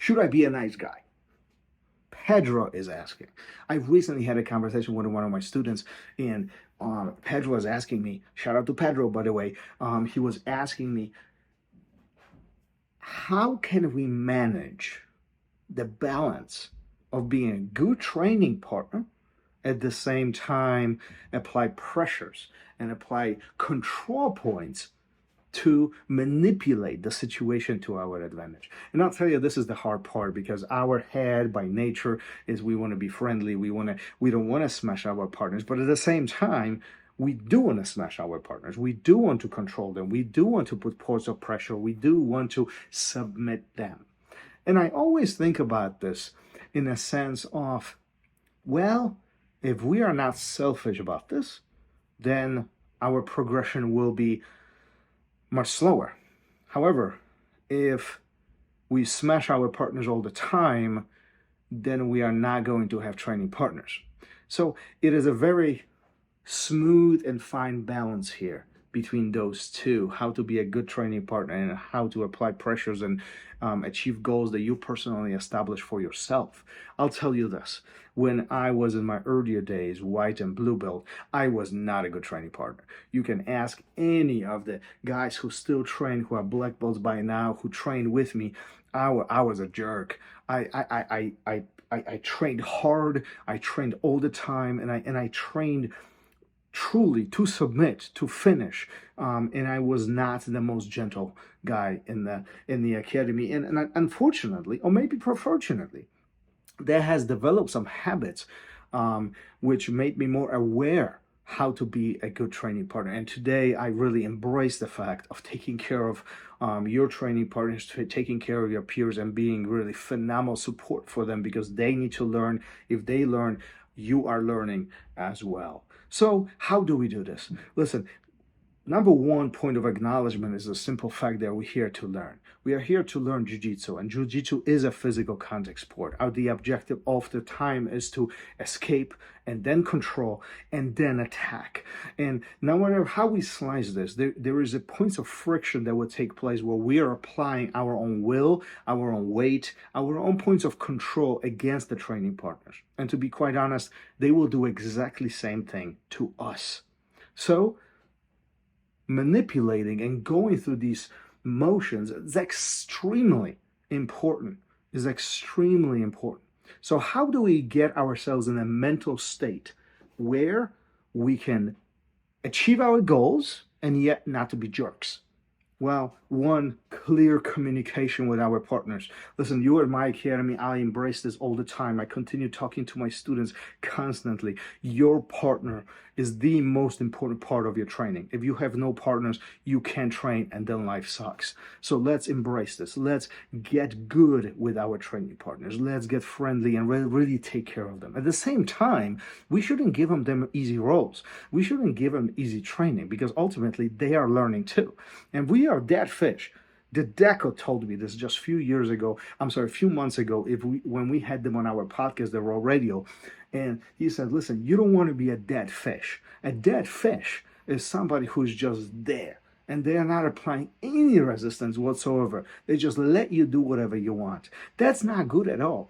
Should I be a nice guy? Pedro is asking. I recently had a conversation with one of my students, and Pedro was asking me, shout out to Pedro, by the way, he was asking me, how can we manage the balance of being a good training partner at the same time apply pressures and apply control points to manipulate the situation to our advantage. And I'll tell you, this is the hard part, because our head by nature is we want to be friendly. We don't want to smash our partners, but at the same time, we do want to smash our partners. We do want to control them. We do want to put points of pressure. We do want to submit them. And I always think about this in a sense of, well, if we are not selfish about this, then our progression will be much slower. However, if we smash our partners all the time, then we are not going to have training partners. So it is a very smooth and fine balance here between those two, how to be a good training partner and how to apply pressures and achieve goals that you personally establish for yourself. I'll tell you this, when I was in my earlier days, white and blue belt, I was not a good training partner. You can ask any of the guys who still train, who are black belts by now, who train with me. I was a jerk. I trained hard, I trained all the time, and I trained truly to submit, to finish, and I was not the most gentle guy in the academy. And unfortunately, or maybe fortunately, that has developed some habits which made me more aware how to be a good training partner. And today I really embrace the fact of taking care of your training partners, taking care of your peers, and being really phenomenal support for them, because they need to learn. If they learn, you are learning as well. So how do we do this? Listen, number one point of acknowledgement is the simple fact that we're here to learn. We are here to learn Jiu Jitsu, and Jiu Jitsu is a physical contact sport. The objective of the time is to escape and then control and then attack. And no matter how we slice this, there is a point of friction that will take place where we are applying our own will, our own weight, our own points of control against the training partners. And to be quite honest, they will do exactly the same thing to us. So manipulating and going through these motions is extremely important. So how do we get ourselves in a mental state where we can achieve our goals and yet not to be jerks? Well, one, clear communication with our partners. Listen, you are in my academy. I embrace this all the time. I continue talking to my students constantly. Your partner is the most important part of your training. If you have no partners, you can't train, and then life sucks. So let's embrace this. Let's get good with our training partners. Let's get friendly and really take care of them. At the same time, we shouldn't give them easy roles. We shouldn't give them easy training, because ultimately they are learning too. And we are dead fish. The Deco told me this just a few months ago, when we had them on our podcast, the Raw Radio, and he said, listen, you don't want to be a dead fish. A dead fish is somebody who's just there, and they are not applying any resistance whatsoever. They just let you do whatever you want. That's not good at all.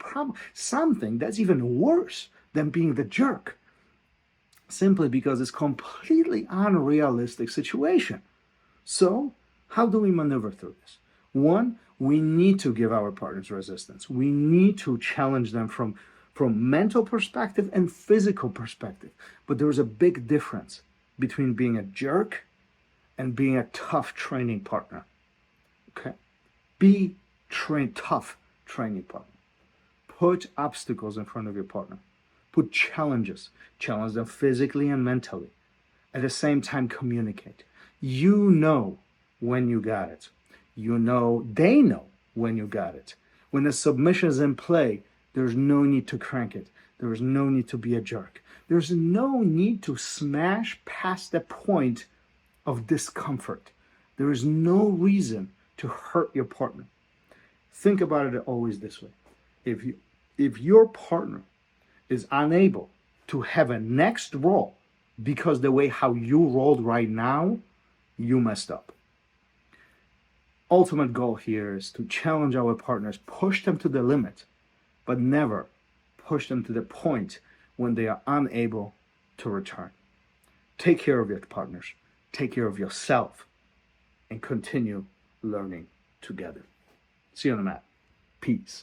Something that's even worse than being the jerk, simply because it's completely unrealistic situation. So how do we maneuver through this? One, we need to give our partners resistance. We need to challenge them from mental perspective and physical perspective. But there is a big difference between being a jerk and being a tough training partner. Okay? Be tough training partner. Put obstacles in front of your partner. Put challenges. Challenge them physically and mentally. At the same time, communicate. You know when you got it. They know when you got it. When the submission is in play, there's no need to crank it. There is no need to be a jerk. There's no need to smash past the point of discomfort. There is no reason to hurt your partner. Think about it always this way. If your partner is unable to have a next roll because the way how you rolled right now, you messed up. ultimate goal here is to challenge our partners, push them to the limit, but never push them to the point when they are unable to return. Take care of your partners, take care of yourself, and continue learning together. See you on the mat. Peace.